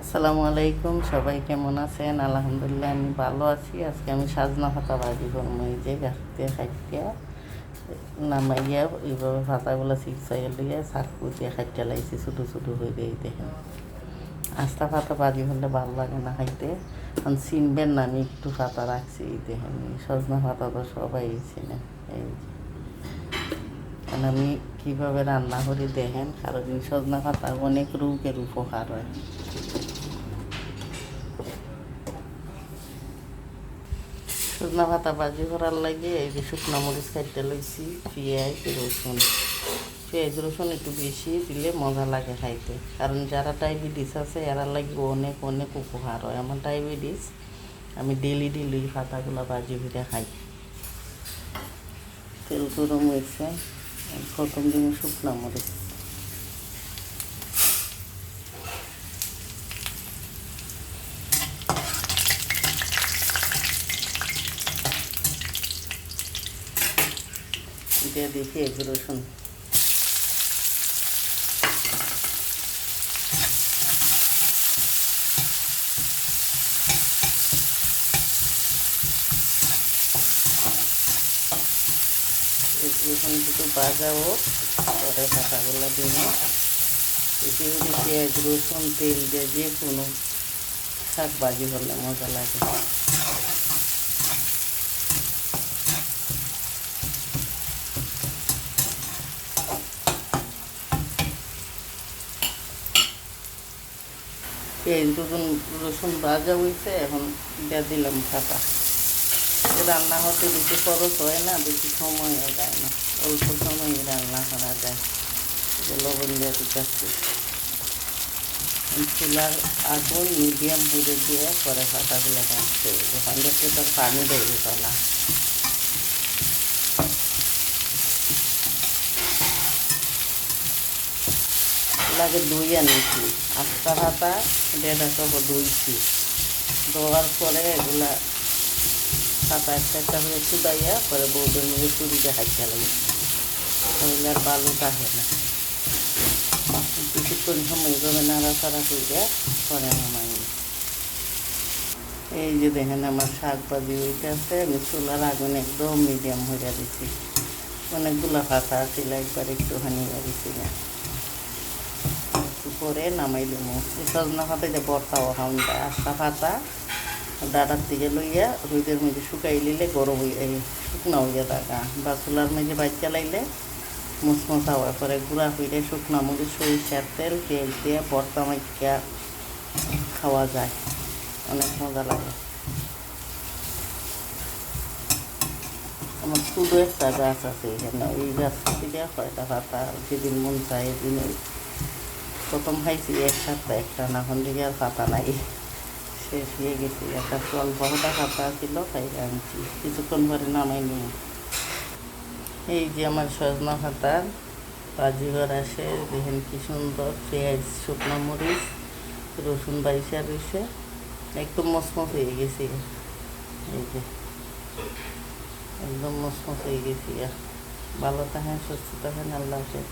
আসসালামু আলাইকুম, সবাই কেমন আছেন? আলহামদুলিল্লাহ আমি ভালো আছি। আজকে আমি সাজনা পাতা ভাজি করবো। এই যে গাছ দিয়ে খাইটিয়া নামাইয়া এইভাবে পাতাগুলো চিপসাইয়া লইয়া চাকু দিয়ে খাইটিয়া লাইছি ছোটো ছোটো হয়ে দিয়ে দেখেন। আস্তা পাতা ভাজি হলে ভালো লাগে না খাইতে। কারণ চিনবেন না, আমি একটু পাতা রাখছি। দেখেন সজনা পাতা তো সবাই চিনেন। এই কারণ আমি কীভাবে রান্না করি দেখেন। কারণ সজনা পাতা অনেক রোগের উপকার হয়। সজনা পাতা ভাজি করার লাগে এই যে শুকনো মরিচ কাটতে লইছি, পেঁয়াজ রসুন একটু বেশি দিলে মজা লাগে খাইতে। কারণ যারা ডায়াবেটিস আছে এরা লাগে অনেক অনেক উপকার হয়। আমার ডায়াবেটিস, আমি ডেলি ডেলি পাতাগুলো ভাজি ভিজে খাই। তেল গরম হয়েছে, প্রথম দিনে শুকনো মরিচ দিয়ে দিই, পেঁয়াজ রসুন রসুন দুটো ভাজা হোক, পরে পাতাগুলো দিয়ে পেঁয়াজ রসুন তেল দিয়ে যে কোনো শাক ভাজি হলে মজা লাগে। পেঁয়াজ রসুন ভাজা হয়েছে, এখন দিয়ে দিলাম পাতা। রান্না হতে বেশি খরচ হয় না, বেশি সময়ও যায় না, অল্প সময় রান্না করা যায়। লবণ দিয়ে দিচ্ছি, চুলার আগুন মিডিয়াম করে দিয়ে পরে পাতাগুলো কাটতে হবে। ওখান থেকে তার পানি দেবে তলা লাগে দই আনিছি, আস্তা পাতা 1.5 ধুইছি। ধোয়ার পরে এগুলা পাতা একটা একটা করে চুদাইয়া পরে বৌদের মধ্যে চুরিতে হাইতে লাগে, তাহলে আর বালু থাকে না। কিছুক্ষণ সময় এইভাবে নাড়াচাড়া করে পরে নামাই। এই যে দেখেন আমার শাক ভাজি হইতেছে, আমি চুলার আগুন একদম মিডিয়াম হয়ে দিচ্ছি। অনেকগুলো পাতা ছিল, একবার একটুখানি দিচ্ছি না, করে নামাই দেবো। এই সজনা পাতা যে বর্তাও খাওয়ান যায়, আস্তা পাতা ডাটার থেকে লইয়া রোদের মধ্যে শুকাই লিলে গরম হয়ে শুকনো হইয়া থাকা, বা চুলার মধ্যে বাচ্চা লাইলে মুসমসা হওয়ার পরে গুঁড়া হইলে শুকনো মরিচ সরিষার তেল পেঁয়াজ দিয়ে ভর্তা মাইকা খাওয়া যায়, অনেক মজা লাগে। আমার শুধু একটা গাছ আছে এখানে, ওই গাছ থেকে কয়টা পাতা যেদিন মন চায় এদিন। প্রথম খাইছি এক সপ্তাহ একটা, না এখন দিকে আর পাতা নাই, শেষ হয়ে গেছি। একটা অল্প হতা পাতা ছিল, খাই আনছি, কিছুক্ষণ পরে নামাই নিয়ে। এই যে আমার সজনা পাতার ভাজি করা শেষ, দেখেন কি সুন্দর। পেঁয়াজ শুকনো মরিচ রসুন বাইসা রয়েছে, একদম মচমচ হয়ে গেছে। এই যে একদম মচমচ হয়ে গেছি। ভালো থাকেন, সুস্থ থাকেন, আল্লাহ হাফেজ।